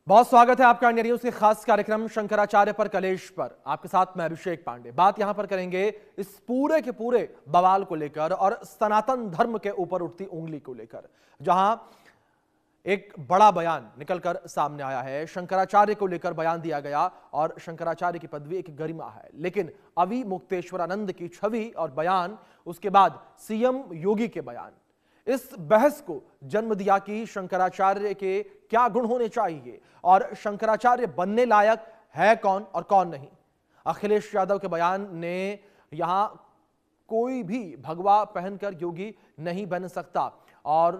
बहुत स्वागत है आपका इंडिया न्यूज के खास कार्यक्रम शंकराचार्य पर कलेश पर। आपके साथ मैं अभिषेक पांडे। बात यहां पर करेंगे इस पूरे के पूरे बवाल को लेकर और सनातन धर्म के ऊपर उठती उंगली को लेकर, जहां एक बड़ा बयान निकलकर सामने आया है। शंकराचार्य को लेकर बयान दिया गया और शंकराचार्य की पदवी एक गरिमा है, लेकिन अवि मुक्तेश्वरानंद की छवि और बयान, उसके बाद सीएम योगी के बयान, इस बहस को जन्म दिया कि शंकराचार्य के क्या गुण होने चाहिए और शंकराचार्य बनने लायक है कौन और कौन नहीं। अखिलेश यादव के बयान ने यहां कोई भी भगवा पहनकर योगी नहीं बन सकता और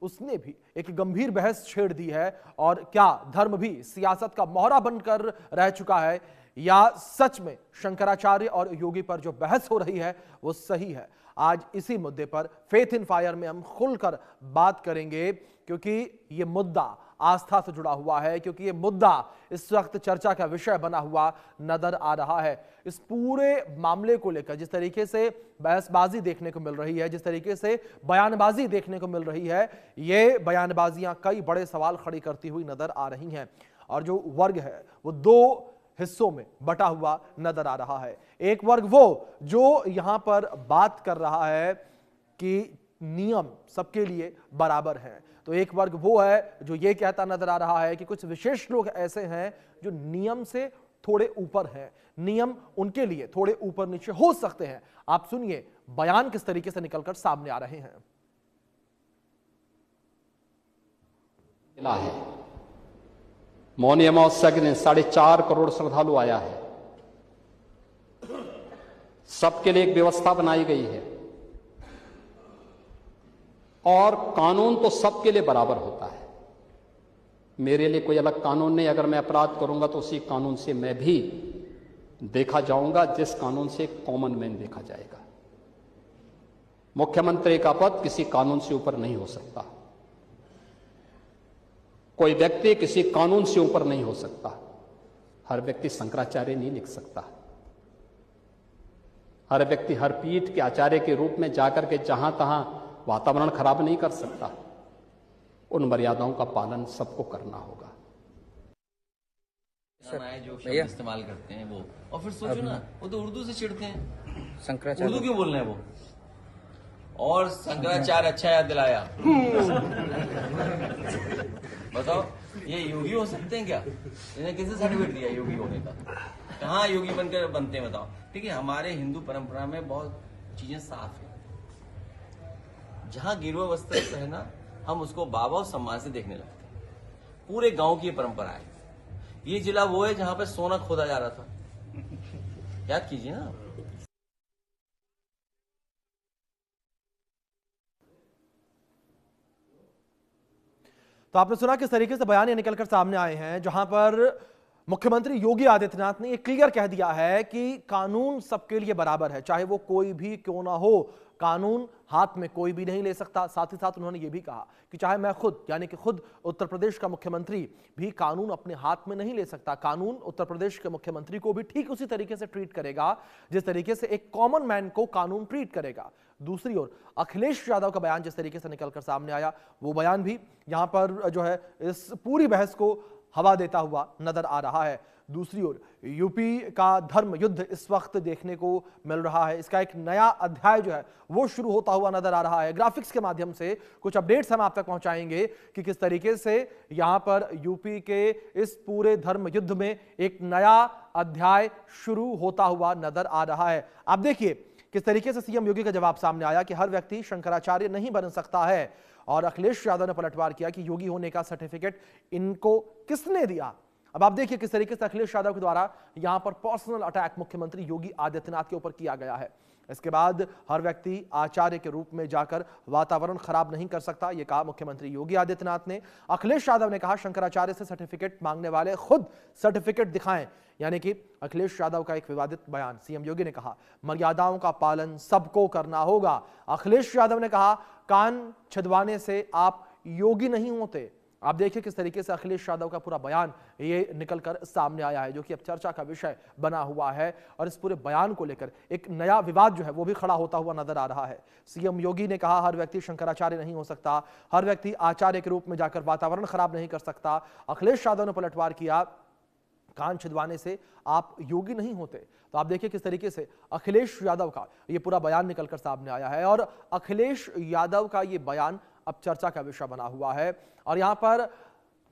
उसने भी एक गंभीर बहस छेड़ दी है। और क्या धर्म भी सियासत का मोहरा बनकर रह चुका है या सच में शंकराचार्य और योगी पर जो बहस हो रही है वो सही है? आज इसी मुद्दे पर फेथ इन फायर में हम खुलकर बात करेंगे, क्योंकि ये मुद्दा आस्था से जुड़ा हुआ है, क्योंकि ये मुद्दा इस वक्त चर्चा का विषय बना हुआ नजर आ रहा है। इस पूरे मामले को लेकर जिस तरीके से बहसबाजी देखने को मिल रही है, जिस तरीके से बयानबाजी देखने को मिल रही है, ये बयानबाजियां कई बड़े सवाल खड़ी करती हुई नजर आ रही हैं और जो वर्ग है वो दो हिस्सों में बटा हुआ नजर आ रहा है। एक वर्ग वो जो यहां पर बात कर रहा है कि नियम सबके लिए बराबर हैं, तो एक वर्ग वो है जो ये कहता नजर आ रहा है कि कुछ विशेष लोग ऐसे हैं जो नियम से थोड़े ऊपर हैं, नियम उनके लिए थोड़े ऊपर नीचे हो सकते हैं। आप सुनिए बयान किस तरीके से निकलकर सामने आ रहे हैं। मौनी अमावस्या के दिन 4.5 करोड़ श्रद्धालु आया है। सबके लिए एक व्यवस्था बनाई गई है और कानून तो सबके लिए बराबर होता है। मेरे लिए कोई अलग कानून नहीं। अगर मैं अपराध करूंगा तो उसी कानून से मैं भी देखा जाऊंगा, जिस कानून से कॉमन मैन देखा जाएगा। मुख्यमंत्री का पद किसी कानून से ऊपर नहीं हो सकता। कोई व्यक्ति किसी कानून से ऊपर नहीं हो सकता। हर व्यक्ति शंकराचार्य नहीं लिख सकता। हर व्यक्ति हर पीठ के आचार्य के रूप में जाकर के जहां तहां वातावरण खराब नहीं कर सकता। उन मर्यादाओं का पालन सबको करना होगा। जो शब्द इस्तेमाल करते हैं वो, और फिर सोचो ना, वो तो उर्दू से चिढ़ते हैं। शंकराचार्य उर्दू क्यों बोल रहे हैं वो? और शंकराचार्य अच्छा याद दिलाया। बताओ, ये योगी हो सकते हैं क्या? इन्हें किसने सर्टिफिकेट दिया योगी होने का? कहाँ योगी बनकर बनते हैं बताओ? ठीक है, हमारे हिंदू परंपरा में बहुत चीजें साफ है। जहां गिरवा वस्त्र पहना हम उसको बाबा और सम्मान से देखने लगते हैं। पूरे गांव की ये परंपरा है। ये जिला वो है जहां पे सोना खोदा जा रहा था, याद कीजिए ना। तो आपने सुना किस तरीके से बयान निकलकर सामने आए हैं, जहां पर मुख्यमंत्री योगी आदित्यनाथ ने यह क्लियर कह दिया है कि कानून सबके लिए बराबर है, चाहे वो कोई भी क्यों ना हो। कानून हाथ में कोई भी नहीं ले सकता। साथ ही साथ उन्होंने ये भी कहा कि चाहे मैं खुद, यानी कि खुद उत्तर प्रदेश का मुख्यमंत्री भी कानून अपने हाथ में नहीं ले सकता। कानून उत्तर प्रदेश के मुख्यमंत्री को भी ठीक उसी तरीके से ट्रीट करेगा जिस तरीके से एक कॉमन मैन को कानून ट्रीट करेगा। दूसरी ओर अखिलेश यादव का बयान जिस तरीके से निकलकर सामने आया, वो बयान भी यहां पर जो है इस पूरी बहस को हवा देता हुआ नजर आ रहा है। दूसरी ओर यूपी का धर्म युद्ध इस वक्त देखने को मिल रहा है। इसका एक नया अध्याय जो है वो शुरू होता हुआ नजर आ रहा है। ग्राफिक्स के माध्यम से कुछ अपडेट्स हम आप तक पहुंचाएंगे कि किस तरीके से यहां पर यूपी के इस पूरे धर्म युद्ध में एक नया अध्याय शुरू होता हुआ नजर आ रहा है। आप देखिए किस तरीके से सीएम योगी का जवाब सामने आया कि हर व्यक्ति शंकराचार्य नहीं बन सकता है, और अखिलेश यादव ने पलटवार किया कि योगी होने का सर्टिफिकेट इनको किसने दिया। अब आप देखिए किस तरीके से अखिलेश यादव के द्वारा यहां पर पर्सनल अटैक मुख्यमंत्री योगी आदित्यनाथ के ऊपर किया गया है। इसके बाद हर व्यक्ति आचार्य के रूप में जाकर वातावरण खराब नहीं कर सकता, यह कहा मुख्यमंत्री योगी आदित्यनाथ ने। अखिलेश यादव ने कहा शंकराचार्य से सर्टिफिकेट मांगने वाले खुद सर्टिफिकेट दिखाएं, यानी कि अखिलेश यादव का एक विवादित बयान। सीएम योगी ने कहा मर्यादाओं का पालन सबको करना होगा। अखिलेश यादव ने कहा कान छिदवाने से आप योगी नहीं होते। आप देखिए किस तरीके से अखिलेश यादव का पूरा बयान ये निकलकर सामने आया है, जो कि अब चर्चा का विषय बना हुआ है। और इस पूरे बयान को लेकर एक नया विवाद जो है वो भी खड़ा होता हुआ नजर आ रहा है। सीएम योगी ने कहा हर व्यक्ति शंकराचार्य नहीं हो सकता, हर व्यक्ति आचार्य के रूप में जाकर वातावरण खराब नहीं कर सकता। अखिलेश यादव ने पलटवार किया, कान छिदवाने से आप योगी नहीं होते। तो आप देखिए किस तरीके से अखिलेश यादव का ये पूरा बयान निकलकर सामने आया है और अखिलेश यादव का ये बयान अब चर्चा का विषय बना हुआ है। और यहां पर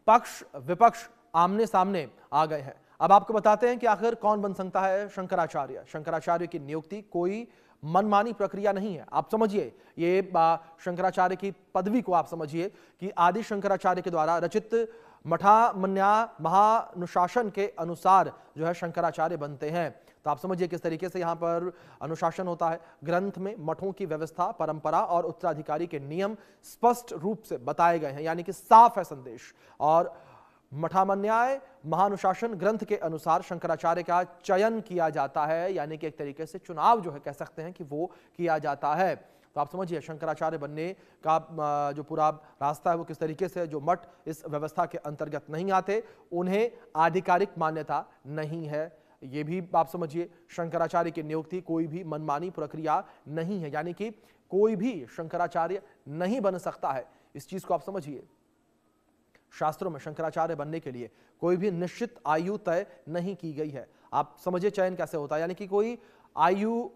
पक्ष विपक्ष आमने सामने आ गए हैं। अब आपको बताते हैं कि आखिर कौन बन सकता है शंकराचार्य। शंकराचार्य की नियुक्ति कोई मनमानी प्रक्रिया नहीं है। आप समझिए ये शंकराचार्य की पदवी को आप समझिए कि आदि शंकराचार्य के द्वारा रचित मठामन्या महानुशासन के अनुसार जो है शंकराचार्य बनते हैं। तो आप समझिए किस तरीके से यहाँ पर अनुशासन होता है। ग्रंथ में मठों की व्यवस्था, परंपरा और उत्तराधिकारी के नियम स्पष्ट रूप से बताए गए हैं, यानी कि साफ है संदेश। और मठामन्याय महानुशासन ग्रंथ के अनुसार शंकराचार्य का चयन किया जाता है, यानी कि एक तरीके से चुनाव जो है कह सकते हैं कि वो किया जाता है। तो आप समझिए शंकराचार्य बनने का जो पूरा रास्ता है वो किस तरीके से, जो मठ इस व्यवस्था के अंतर्गत नहीं आते उन्हें आधिकारिक मान्यता नहीं है। ये भी आप समझिए शंकराचार्य की नियुक्ति कोई भी मनमानी प्रक्रिया नहीं है, यानी कि कोई भी शंकराचार्य नहीं बन सकता है। इस चीज को आप समझिए। शास्त्रों में शंकराचार्य बनने के लिए कोई भी निश्चित आयु तय नहीं की गई है। आप समझिए चयन कैसे होता है, यानी कि कोई आयु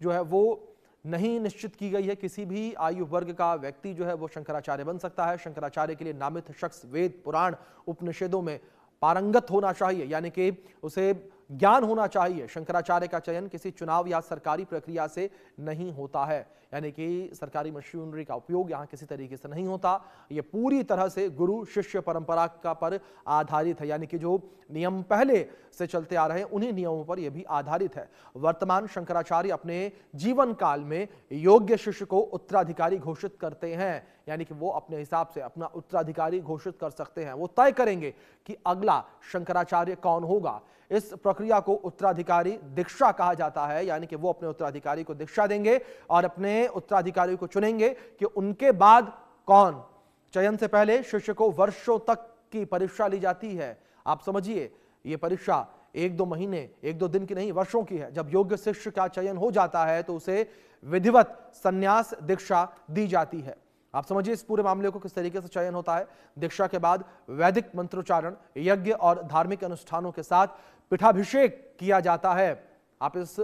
जो है वो नहीं निश्चित की गई है। किसी भी आयु वर्ग का व्यक्ति जो है वो शंकराचार्य बन सकता है। शंकराचार्य के लिए नामित शख्स वेद, पुराण, उपनिषदों में पारंगत होना चाहिए, यानी कि उसे ज्ञान होना चाहिए। शंकराचार्य का चयन किसी चुनाव या सरकारी प्रक्रिया से नहीं होता है, यानी कि सरकारी मशीनरी का उपयोग यहाँ किसी तरीके से नहीं होता। ये पूरी तरह से गुरु शिष्य परंपरा का पर आधारित है, यानी कि जो नियम पहले से चलते आ रहे हैं उन्हीं नियमों पर यह भी आधारित है। वर्तमान शंकराचार्य अपने जीवन काल में योग्य शिष्य को उत्तराधिकारी घोषित करते हैं, यानी कि वो अपने हिसाब से अपना उत्तराधिकारी घोषित कर सकते हैं। वो तय करेंगे कि अगला शंकराचार्य कौन होगा। इस प्रक्रिया को उत्तराधिकारी दीक्षा कहा जाता है, यानी कि वो अपने उत्तराधिकारी को दीक्षा देंगे और अपने उत्तराधिकारी को चुनेंगे कि उनके बाद कौन। चयन से पहले शिष्य को वर्षों तक की परीक्षा ली जाती है। आप समझिए ये परीक्षा 1-2 महीने 1-2 दिन की नहीं, वर्षों की है। जब योग्य शिष्य का चयन हो जाता है तो उसे विधिवत संन्यास दीक्षा दी जाती है। आप समझिए इस पूरे मामले को किस तरीके से चयन होता है। दीक्षा के बाद वैदिक मंत्रोच्चारण, यज्ञ और धार्मिक अनुष्ठानों के साथ पीठाभिषेक किया जाता है। आप इस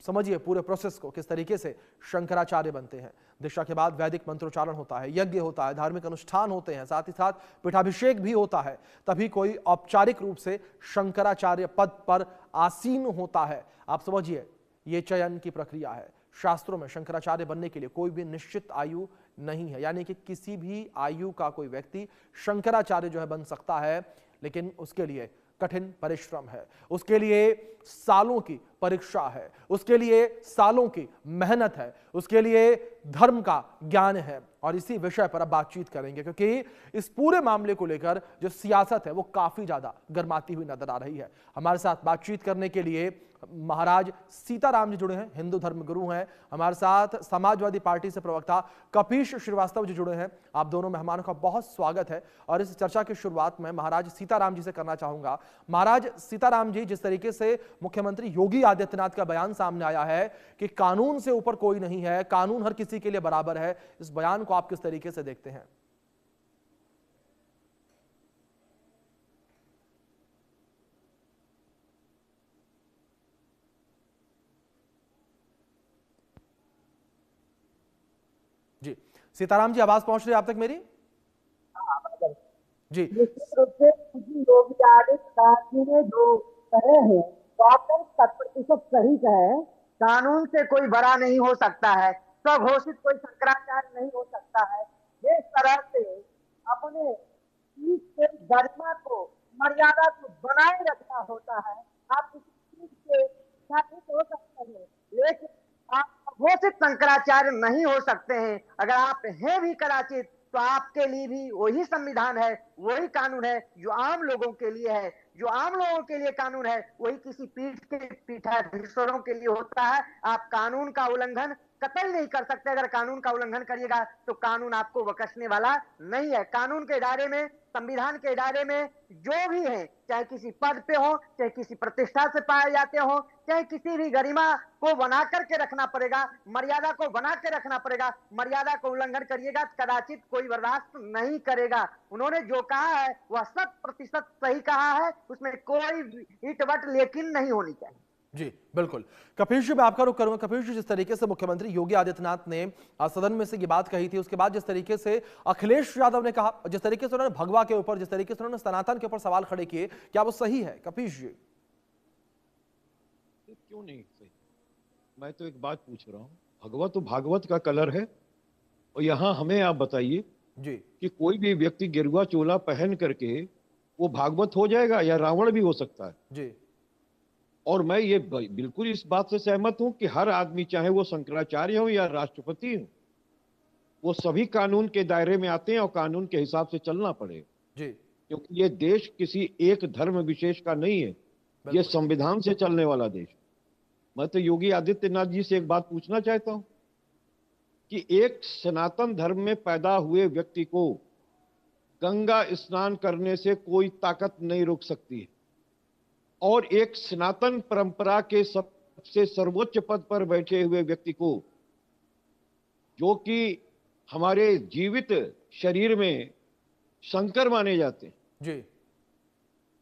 समझिए पूरे प्रोसेस को किस तरीके से शंकराचार्य बनते हैं। दीक्षा के बाद वैदिक मंत्रोच्चारण होता है, यज्ञ होता है, धार्मिक अनुष्ठान होते हैं, साथ ही साथ पीठाभिषेक भी होता है, तभी कोई औपचारिक रूप से शंकराचार्य पद पर आसीन होता है। आप समझिए ये चयन की प्रक्रिया है। शास्त्रों में शंकराचार्य बनने के लिए कोई भी निश्चित आयु नहीं है, यानी कि किसी भी आयु का कोई व्यक्ति शंकराचार्य जो है बन सकता है, लेकिन उसके लिए कठिन परिश्रम है, उसके लिए सालों की परीक्षा है, उसके लिए सालों की मेहनत है, उसके लिए धर्म का ज्ञान है। और इसी विषय पर अब बातचीत करेंगे, क्योंकि इस पूरे मामले को लेकर जो सियासत है वो काफी ज्यादा गर्माती हुई नजर आ रही है। हमारे साथ बातचीत करने के लिए महाराज सीताराम जी जुड़े हैं, हिंदू धर्म गुरु हैं। हमारे साथ समाजवादी पार्टी से प्रवक्ता कपीश श्रीवास्तव जी जुड़े हैं। आप दोनों मेहमानों का बहुत स्वागत है। और इस चर्चा की शुरुआत में महाराज सीताराम जी से करना चाहूंगा। महाराज सीताराम जी, जिस तरीके से मुख्यमंत्री योगी आदित्यनाथ का बयान सामने आया है कि कानून से ऊपर कोई नहीं है, कानून हर किसी के लिए बराबर है, इस बयान को आप किस तरीके से देखते हैं? जी सीताराम जी, आवाज पहुंच रही है आप तक मेरी? जी निश्चित रूप से योगी आदित्यनाथ जी ने जो कहे हैं तो आपने 100% सही कहे। कानून से कोई बड़ा नहीं हो सकता है, स्वघोषित कोई शंकराचार्य नहीं हो सकता है। जिस तरह से अपने चीज के गरिमा को, मर्यादा को बनाए रखना होता है, आप किसी चीज से स्थापित हो सकते हैं, लेकिन आप घोषित शंकराचार्य नहीं हो सकते हैं। अगर आप हैं भी कदाचित तो आपके लिए भी वही संविधान है, वही कानून है जो आम लोगों के लिए है। जो आम लोगों के लिए कानून है वही किसी पीठ के पीठाधीश्वरों के लिए होता है। आप कानून का उल्लंघन कतई नहीं कर सकते। अगर कानून का उल्लंघन करिएगा तो कानून आपको बख्शने वाला नहीं है। कानून के दायरे में, संविधान के दायरे में जो भी है, चाहे किसी पद पे हो, चाहे किसी प्रतिष्ठा से पाए जाते हो, चाहे किसी भी गरिमा को बना करके रखना पड़ेगा, मर्यादा को बना के रखना पड़ेगा। मर्यादा को उल्लंघन करिएगा कदाचित कोई बर्दाश्त नहीं करेगा। उन्होंने जो कहा है वह 100% सही कहा है, उसमें कोई इट बट लेकिन नहीं होनी चाहिए। जी बिल्कुल। कपिल जी, मैं आपका रुख करूंगा। कपिल जी, जिस तरीके से मुख्यमंत्री योगी आदित्यनाथ ने सदन में से ये बात कही थी, उसके बाद जिस तरीके से अखिलेश यादव ने कहा, जिस तरीके से उन्होंने भगवा के ऊपर, जिस तरीके से उन्होंने सनातन के ऊपर सवाल खड़े किए, क्या वो सही है कपिल जी? क्यों नहीं सही? मैं तो एक बात पूछ रहा हूँ, भगवा तो भागवत का कलर है, और यहाँ हमें आप बताइए जी कि कोई भी व्यक्ति गिरुआ चोला पहन करके वो भागवत हो जाएगा या रावण भी हो सकता है? जी। और मैं ये बिल्कुल इस बात से सहमत हूं कि हर आदमी, चाहे वो शंकराचार्य हो या राष्ट्रपति हो, वो सभी कानून के दायरे में आते हैं और कानून के हिसाब से चलना पड़ेगा। जी। क्योंकि ये देश किसी एक धर्म विशेष का नहीं है, ये संविधान से चलने वाला देश। मैं तो योगी आदित्यनाथ जी से एक बात पूछना चाहता हूं कि एक सनातन धर्म में पैदा हुए व्यक्ति को गंगा स्नान करने से कोई ताकत नहीं रोक सकती है, और एक सनातन परंपरा के सबसे सर्वोच्च पद पर बैठे हुए व्यक्ति को, जो कि हमारे जीवित शरीर में शंकर माने जाते हैं, जी।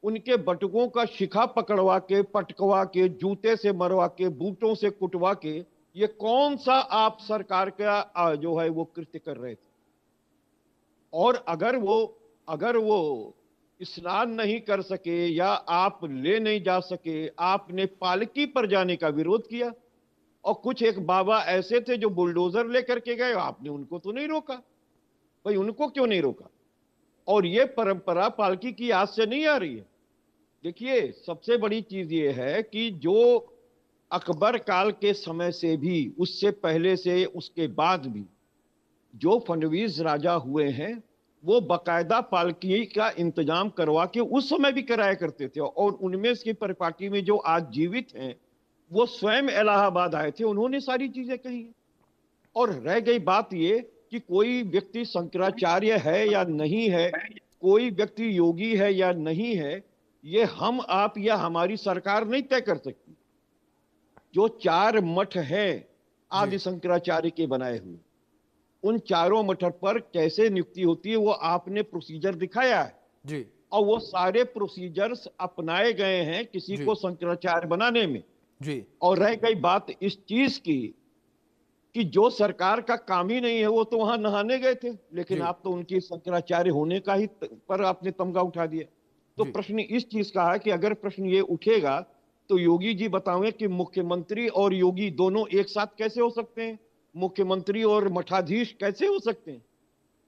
उनके बटुकों का शिखा पकड़वा के, पटकवा के, जूते से मरवा के, बूटों से कुटवा के, ये कौन सा आप सरकार का जो है वो कृत्य कर रहे थे? और अगर वो स्नान नहीं कर सके या आप ले नहीं जा सके, आपने पालकी पर जाने का विरोध किया, और कुछ एक बाबा ऐसे थे जो बुलडोजर लेकर के गए, आपने उनको तो नहीं रोका। भाई उनको क्यों नहीं रोका? और ये परंपरा पालकी की आज से नहीं आ रही है। देखिए, सबसे बड़ी चीज ये है कि जो अकबर काल के समय से भी, उससे पहले से, उसके बाद भी जो फडणवीस राजा हुए हैं, वो बकायदा पालकी का इंतजाम करवा के उस समय भी कराया करते थे। और उनमें की परिपाटी में जो आज जीवित हैं, वो स्वयं इलाहाबाद आए थे, उन्होंने सारी चीजें कही। और रह गई बात ये कि कोई व्यक्ति शंकराचार्य है या नहीं है, कोई व्यक्ति योगी है या नहीं है, ये हम आप या हमारी सरकार नहीं तय कर सकती। जो 4 मठ हैं आदि शंकराचार्य के बनाए हुए, उन चारों मठ पर कैसे नियुक्ति होती है वो आपने प्रोसीजर दिखाया है जी। और वो सारे प्रोसीजर्स अपनाए गए हैं किसी को शंकराचार्य बनाने में जी। और रह गई बात इस चीज की कि जो सरकार का काम ही नहीं है वो तो वहां नहाने गए थे, लेकिन आप तो उनकी शंकराचार्य होने का ही पर आपने तमगा उठा दिया। तो प्रश्न इस चीज का है कि अगर प्रश्न ये उठेगा तो योगी जी बताएं कि मुख्यमंत्री और योगी दोनों एक साथ कैसे हो सकते हैं? मुख्यमंत्री और मठाधीश कैसे हो सकते हैं?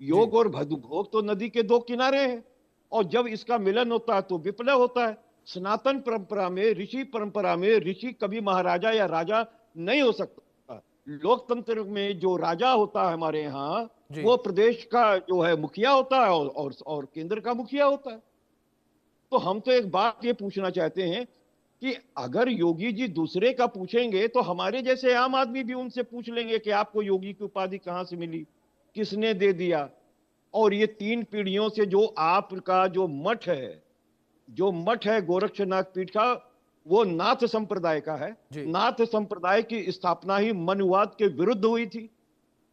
योग और भोग तो नदी के 2 किनारे हैं, और जब इसका मिलन होता है तो विप्लव होता है। सनातन परंपरा में, ऋषि परंपरा में, ऋषि कभी महाराजा या राजा नहीं हो सकता। लोकतंत्र में जो राजा होता है हमारे यहाँ, वो प्रदेश का जो है मुखिया होता है और केंद्र का मुखिया होता है। तो हम तो एक बात ये पूछना चाहते हैं कि अगर योगी जी दूसरे का पूछेंगे तो हमारे जैसे आम आदमी भी उनसे पूछ लेंगे कि आपको योगी की उपाधि कहां से मिली, किसने दे दिया। और ये 3 पीढ़ियों से जो आपका जो मठ है गोरक्षनाथ पीठ का, वो नाथ संप्रदाय का है। नाथ संप्रदाय की स्थापना ही मनुवाद के विरुद्ध हुई थी।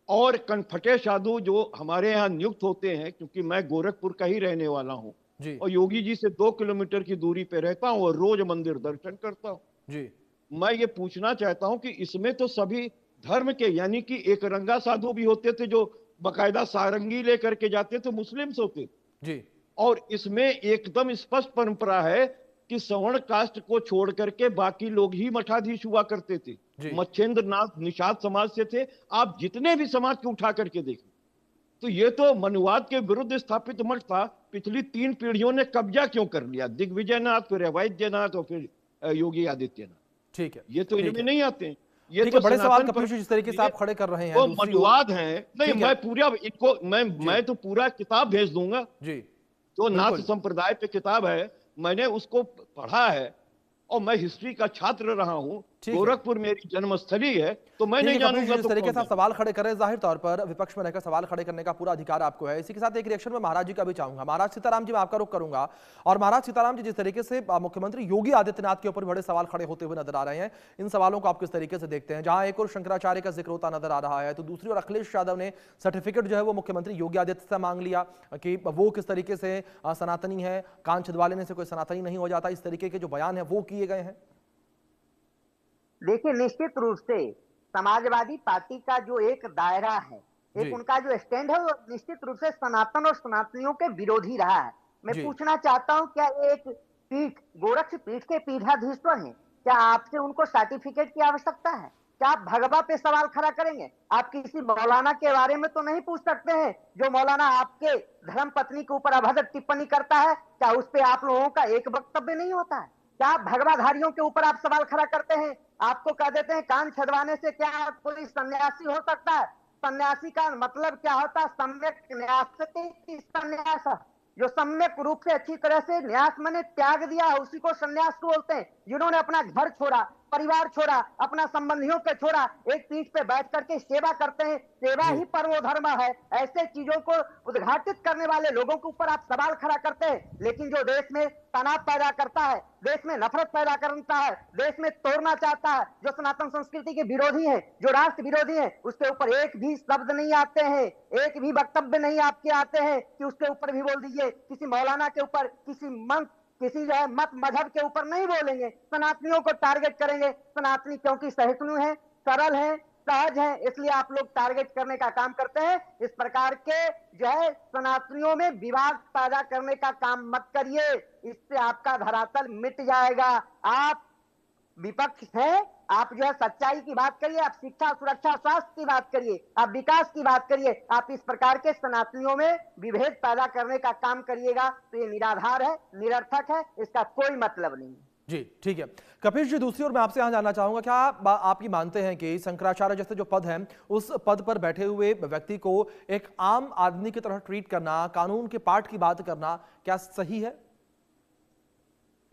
और कनफटे साधु जो हमारे यहाँ नियुक्त होते हैं, क्योंकि मैं गोरखपुर का ही रहने वाला हूँ और योगी जी से 2 किलोमीटर की दूरी पे रहता हूँ और रोज मंदिर दर्शन करता हूँ, मैं ये पूछना चाहता हूँ कि इसमें तो सभी धर्म के, यानी कि एक रंगा साधु भी होते थे जो बकायदा सारंगी लेकर के जाते थे, मुस्लिम्स होते जी। और इसमें एकदम स्पष्ट परंपरा है कि सवर्ण कास्ट को छोड़ करके बाकी लोग ही मठाधीश हुआ करते थे। मच्छेंद्र नाथ निषाद समाज से थे, आप जितने भी समाज के उठा करके देखें। तो ये तो मनुवाद के विरुद्ध स्थापित मठ था। पिछली 3 पीढ़ियों ने कब्जा क्यों कर लिया? दिग्विजयनाथ, फिर वैद्यनाथ और फिर योगी आदित्यनाथ। ठीक है, ये तो इनमें नहीं आते हैं। ये तो बड़े सवाल कपिल जी जिस तरीके से आप खड़े कर रहे हैं, वो मनुवाद है। नहीं, मैं पूरा इनको मैं तो पूरा किताब भेज दूंगा जी, जो नाथ संप्रदाय पे किताब है, मैंने उसको पढ़ा है और मैं हिस्ट्री का छात्र रहा हूं। गोरखपुर मेरी जन्मस्थली है, तो मैं नहीं जानूंगा जिस तो तरीके कौन से आप जानेगा? सवाल खड़े करें, जाहिर तौर पर विपक्ष में रहकर सवाल खड़े करने का पूरा अधिकार आपको है। इसी के साथ एक रिएक्शन में महाराज जी का भी चाहूंगा। महाराज सीताराम जी, मैं आपका रुख करूंगा। और महाराज सीताराम जी, जिस तरीके से मुख्यमंत्री योगी आदित्यनाथ के ऊपर बड़े सवाल खड़े होते हुए नजर आ रहे हैं, इन सवालों को आप किस तरीके से देखते हैं? जहां एक और शंकराचार्य का जिक्र होता नजर आ रहा है, तो दूसरी ओर अखिलेश यादव ने सर्टिफिकेट जो है वो मुख्यमंत्री योगी आदित्य से मांग लिया कि वो किस तरीके से सनातनी है, कान छिदवा लेने से कोई सनातनी नहीं हो जाता। इस तरीके के जो बयान है वो किए गए हैं। देखिए, निश्चित रूप से समाजवादी पार्टी का जो एक दायरा है, एक उनका जो स्टैंड है, वो निश्चित रूप से सनातन और सनातनियों के विरोधी रहा है। मैं पूछना चाहता हूं, क्या एक पीठ, गोरक्ष पीठ के पीठाधीश्वर हैं, क्या आपसे उनको सर्टिफिकेट की आवश्यकता है? क्या आप भगवा पे सवाल खड़ा करेंगे? आप किसी मौलाना के बारे में तो नहीं पूछ सकते हैं, जो मौलाना आपके धर्म पत्नी के ऊपर अभद्र टिप्पणी करता है, क्या उस पर आप लोगों का एक वक्तव्य नहीं होता है? क्या आप भगवाधारियों के ऊपर आप सवाल खड़ा करते हैं? आपको कह देते हैं कान छदवाने से क्या कोई सन्यासी हो सकता है? सन्यासी का मतलब क्या होता है? सम्यक न्यासते सन्यास, जो सम्यक रूप से अच्छी तरह से न्यास मैंने त्याग दिया है, उसी को सन्यास बोलते हैं। जिन्होंने अपना घर छोड़ा, परिवार छोड़ा, अपना संबंधियों के छोड़ा, एक पीठ पे बैठ करके सेवा करते हैं, सेवा ही परमो धर्म है। ऐसे चीजों को उद्घाटित करने वाले लोगों के ऊपर आप सवाल खड़ा करते हैं। लेकिन जो देश में तनाव पैदा करता है, देश में नफरत पैदा करता है, देश में तोड़ना चाहता है, जो सनातन संस्कृति के विरोधी है, जो राष्ट्र विरोधी है, उसके ऊपर एक भी शब्द नहीं आते हैं, एक भी वक्तव्य नहीं आपके आते हैं कि उसके ऊपर भी बोल दीजिए। किसी मौलाना के ऊपर, किसी मंत्र, किसी जो है मत मजहब के ऊपर नहीं बोलेंगे, सनातनियों को टारगेट करेंगे। सनातनी क्योंकि सहिष्णु है, सरल है, सहज है, इसलिए आप लोग टारगेट करने का काम करते हैं। इस प्रकार के जो है सनातनियों में विवाद पैदा करने का काम मत करिए, इससे आपका धरातल मिट जाएगा। आप विपक्ष है, आप जो है सच्चाई की बात करिए, आप शिक्षा, सुरक्षा, स्वास्थ्य की बात करिए, आप विकास की बात करिए। आप इस प्रकार के सनातनियों में विभेद पैदा करने का काम करिएगा तो ये निराधार है, निरर्थक है, इसका कोई मतलब नहीं। जी ठीक है। कपिश जी, दूसरी ओर मैं आपसे यहां जानना चाहूंगा, क्या आप ये मानते हैं कि शंकराचार्य जैसे जो पद है, उस पद पर बैठे हुए व्यक्ति को एक आम आदमी की तरह ट्रीट करना, कानून के पाठ की बात करना, क्या सही है?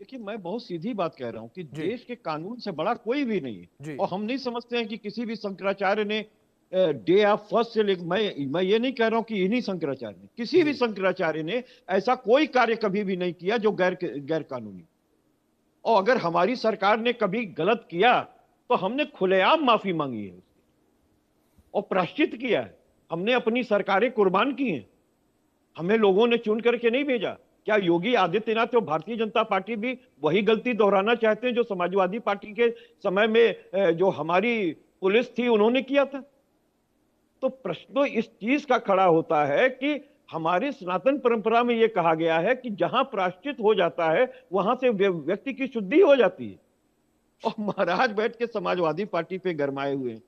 देखिए, मैं बहुत सीधी बात कह रहा हूं कि देश के कानून से बड़ा कोई भी नहीं है। और हम नहीं समझते हैं कि किसी भी शंकराचार्य ने डे ऑफ फर्स्ट से लेकर, मैं ये नहीं कह रहा हूं कि इन्हीं शंकराचार्य ने, किसी भी शंकराचार्य ने ऐसा कोई कार्य कभी भी नहीं किया जो गैर कानूनी। और अगर हमारी सरकार ने कभी गलत किया तो हमने खुलेआम माफी मांगी है और प्रायश्चित किया है। हमने अपनी सरकारें कुर्बान की हैं, हमें लोगों ने चुन करके नहीं भेजा। क्या योगी आदित्यनाथ और भारतीय जनता पार्टी भी वही गलती दोहराना चाहते हैं जो समाजवादी पार्टी के समय में जो हमारी पुलिस थी उन्होंने किया था? तो प्रश्न तो इस चीज का खड़ा होता है कि हमारी सनातन परंपरा में यह कहा गया है कि जहां प्रायश्चित हो जाता है वहां से व्यक्ति की शुद्धि हो जाती है। और महाराज बैठ के समाजवादी पार्टी पे गरमाए हुए हैं।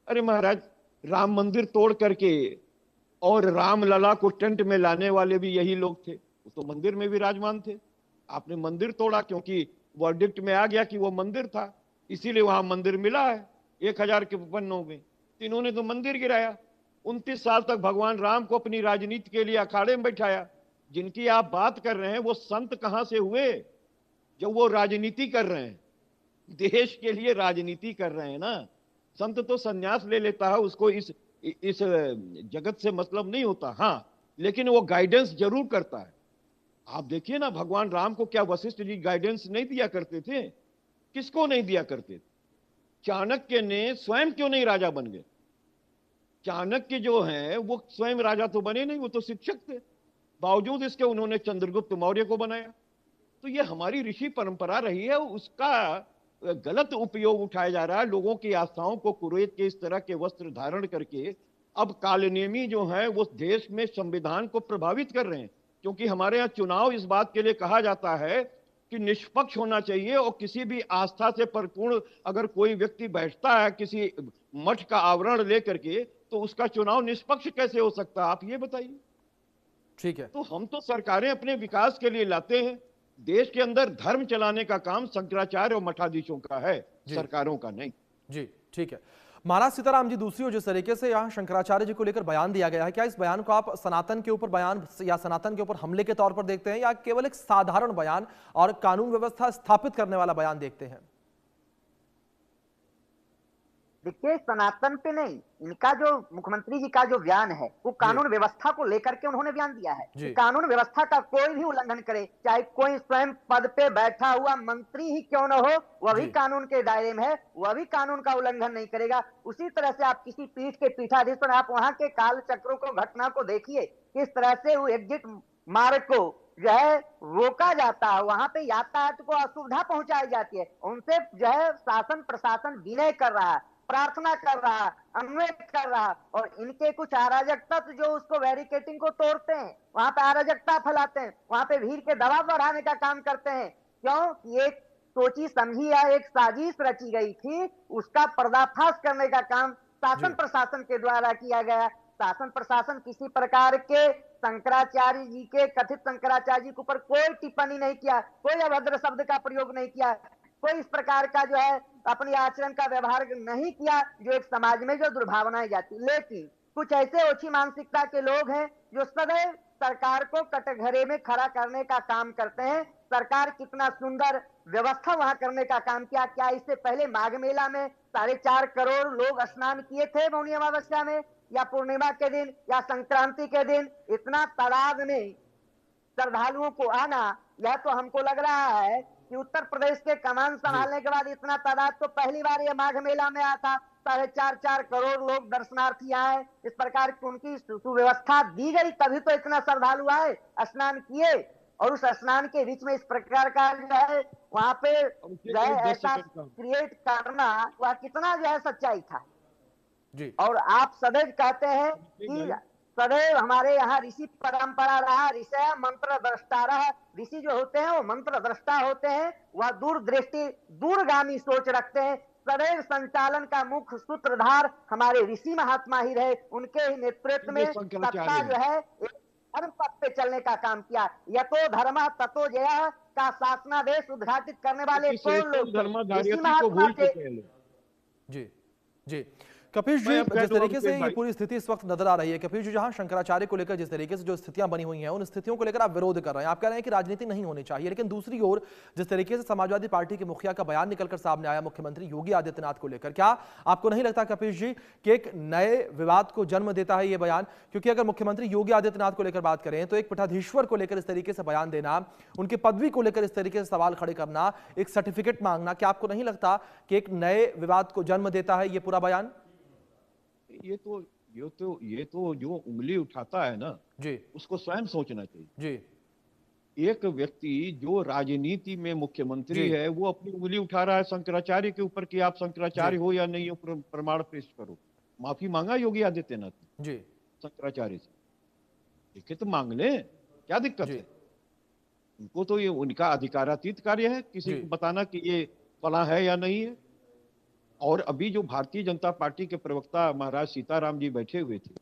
अरे महाराज, राम मंदिर तोड़ करके और रामलला को टेंट में लाने वाले भी यही लोग थे, वो तो मंदिर में विराजमान थे। आपने मंदिर तोड़ा क्योंकि वर्डिक्ट में आ गया कि वो मंदिर था, इसीलिए वहां मंदिर मिला है 1000 के पन्नों में। इन्होंने तो मंदिर गिराया। 29 साल तक भगवान राम को अपनी राजनीति के लिए अखाड़े में बैठाया। जिनकी आप बात कर रहे हैं वो संत कहां से हुए जब वो राजनीति कर रहे हैं, देश के लिए राजनीति कर रहे हैं ना। संत तो संन्यास ले लेता है, उसको इस जगत से मतलब नहीं होता। हाँ, लेकिन वो गाइडेंस जरूर करता है। आप देखिए ना, भगवान राम को क्या वशिष्ठ जी गाइडेंस नहीं दिया करते थे? किसको नहीं दिया करते थे? चाणक्य ने स्वयं क्यों नहीं राजा बन गए? चाणक्य जो हैं वो स्वयं राजा तो बने नहीं, वो तो शिक्षक थे। बावजूद इसके उन्होंने चंद्रगुप्त मौर्य को बनाया। तो ये हमारी ऋषि परंपरा रही है, उसका गलत उपयोग उठाया जा रहा है। लोगों की आस्थाओं को कुरेद के इस तरह के वस्त्र धारण करके अब कालनेमी जो है वो देश में संविधान को प्रभावित कर रहे हैं। क्योंकि हमारे यहाँ चुनाव इस बात के लिए कहा जाता है कि निष्पक्ष होना चाहिए, और किसी भी आस्था से परिपूर्ण अगर कोई व्यक्ति बैठता है किसी मठ का आवरण लेकर के, तो उसका चुनाव निष्पक्ष कैसे हो सकता है? आप ये बताइए। ठीक है। तो हम तो सरकारें अपने विकास के लिए लाते हैं। देश के अंदर धर्म चलाने का काम शंकराचार्य और मठाधीशों का है, सरकारों का नहीं। जी ठीक है। महाराज सीताराम जी, दूसरी ओर जिस तरीके से यहाँ शंकराचार्य जी को लेकर बयान दिया गया है, क्या इस बयान को आप सनातन के ऊपर बयान या सनातन के ऊपर हमले के तौर पर देखते हैं, या केवल एक साधारण बयान और कानून व्यवस्था स्थापित करने वाला बयान देखते हैं? देखिए, सनातन पे नहीं, इनका जो मुख्यमंत्री जी का जो बयान है वो कानून व्यवस्था को लेकर के उन्होंने बयान दिया है कि कानून व्यवस्था का कोई भी उल्लंघन करे, चाहे कोई स्वयं पद पे बैठा हुआ मंत्री ही क्यों न हो, वह भी कानून के दायरे में है, वह भी कानून का उल्लंघन नहीं करेगा। उसी तरह से आप किसी पीठ के पीठाधीश, आप वहां के काल चक्रों को, घटना को देखिए, किस तरह से वो एग्जिट मार्ग को जो है रोका जाता है, वहां पे यातायात को असुविधा पहुंचाई जाती है, उनसे जो है शासन प्रशासन विनय कर रहा है, प्रार्थना कर रहा, अनुरोध कर रहा, और इनके कुछ अराजक तत्व जो उसको बैरिकेटिंग को तोड़ते हैं, वहां पे अराजकता फैलाते हैं, वहां पे भीड़ के दबाव बढ़ाने का काम करते हैं। क्यों? एक सोची समझी या एक साजिश रची गई थी, उसका पर्दाफाश करने का काम शासन प्रशासन के द्वारा किया गया। शासन प्रशासन किसी प्रकार के शंकराचार्य जी के, कथित शंकराचार्य जी के ऊपर कोई टिप्पणी नहीं किया, कोई अभद्र शब्द का प्रयोग नहीं किया, कोई इस प्रकार का जो है अपनी आचरण का व्यवहार नहीं किया जो एक समाज में जो दुर्भावनाएं जाती। लेकिन कुछ ऐसे ओछी मानसिकता के लोग हैं जो सदैव सरकार को कटघरे में खड़ा करने का काम करते हैं। सरकार कितना सुंदर व्यवस्था वहां करने का काम किया, क्या इससे पहले माघ मेला में 4.5 करोड़ लोग स्नान किए थे मौनी अमावस्या में, या पूर्णिमा के दिन, या संक्रांति के दिन? इतना तादाद में श्रद्धालुओं को आना, यह तो हमको लग रहा है कि उत्तर प्रदेश के कमान संभालने के बाद इतना तादाद तो पहली बार ये माघ मेला में आया था। 4.5 करोड़ लोग दर्शनार्थी आए, इस प्रकार की उनकी सुव्यवस्था दी गई, तभी तो इतना श्रद्धालु आए, स्नान किए, और उस स्नान के बीच में इस प्रकार का जो है वहां पे जो है ऐसा क्रिएट करना, वह कितना जो है सच्चाई था जी। और आप सदैव कहते हैं कि सदैव हमारे यहाँ ऋषि परंपरा रहा, ऋषि मंत्र दृष्टा रहा। ऋषि जो होते हैं वो मंत्र दृष्टा होते हैं, वह दूरदृष्टि दूरगामी सोच रखते हैं। सदैव संचालन का मुख्य सूत्रधार हमारे ऋषि महात्मा ही रहे, उनके ही नेतृत्व में सत्ता जो है धर्म पथ पे चलने का काम किया। यतो धर्म ततो जय का शासनादेश उद्घाटित करने वाले कौन लोग? ऋषि महात्मा थे जी। जी कपीश जी, जिस तरीके से ये पूरी स्थिति इस वक्त नजर आ रही है, कपीश जी, जहां शंकराचार्य को लेकर जिस तरीके से जो स्थितियां बनी हुई हैं, उन स्थितियों को लेकर आप विरोध कर रहे हैं, आप कह रहे हैं कि राजनीति नहीं होनी चाहिए, लेकिन दूसरी ओर जिस तरीके से समाजवादी पार्टी के मुखिया का बयान निकलकर सामने आया मुख्यमंत्री योगी आदित्यनाथ को लेकर, क्या आपको नहीं लगता कपीश जी कि एक नए विवाद को जन्म देता है ये बयान? क्योंकि अगर मुख्यमंत्री योगी आदित्यनाथ को लेकर बात करें तो एक पीठाधीश्वर को लेकर इस तरीके से बयान देना, उनकी पदवी को लेकर इस तरीके से सवाल खड़े करना, एक सर्टिफिकेट मांगना, क्या आपको नहीं लगता कि एक नए विवाद को जन्म देता है ये पूरा बयान? ये तो जो उंगली उठाता है ना जी, उसको स्वयं सोचना चाहिए जी। एक व्यक्ति जो राजनीति में मुख्यमंत्री है, वो अपनी उंगली उठा रहा है शंकराचार्य के ऊपर कि आप शंकराचार्य हो या नहीं हो, प्रमाण पेश करो। माफी मांगा योगी आदित्यनाथ जी शंकराचार्य से, लिखित तो मांग ले, क्या दिक्कत है? उनको तो ये उनका अधिकारातीत कार्य है किसी को बताना कि ये फला है या नहीं है। और अभी जो भारतीय जनता पार्टी के प्रवक्ता महाराज सीताराम जी बैठे हुए थे,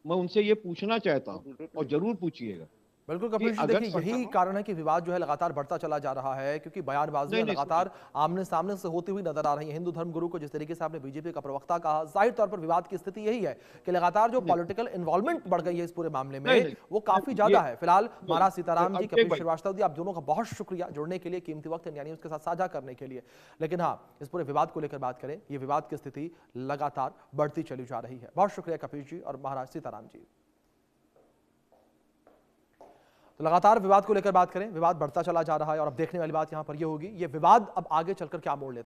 मैं उनसे ये पूछना चाहता हूं, और जरूर पूछिएगा। बिल्कुल कपिल जी, देखिए यही कारण है कि विवाद जो है लगातार बढ़ता चला जा रहा है, क्योंकि बयानबाजी लगातार आमने सामने से होती हुई नजर आ रही है। हिंदू धर्म गुरु को जिस तरीके से आपने बीजेपी का प्रवक्ता कहा, जाहिर तौर पर विवाद की स्थिति यही है कि लगातार जो पॉलिटिकल इन्वॉल्वमेंट बढ़ गई है इस पूरे मामले में, वो काफी ज्यादा है। फिलहाल महाराज सीताराम जी, कपिल श्रीवास्तव जी, आप दोनों का बहुत शुक्रिया जुड़ने के लिए, कीमती वक्त यानी उसके साथ साझा करने के लिए। लेकिन हाँ, इस पूरे विवाद को लेकर बात करें, ये विवाद की स्थिति लगातार बढ़ती चली जा रही है। बहुत शुक्रिया कपिल जी और महाराज सीताराम जी। तो लगातार विवाद को लेकर बात करें, विवाद बढ़ता चला जा रहा है, और अब देखने वाली बात यहां पर यह होगी, ये विवाद अब आगे चलकर क्या मोड़ लेता है।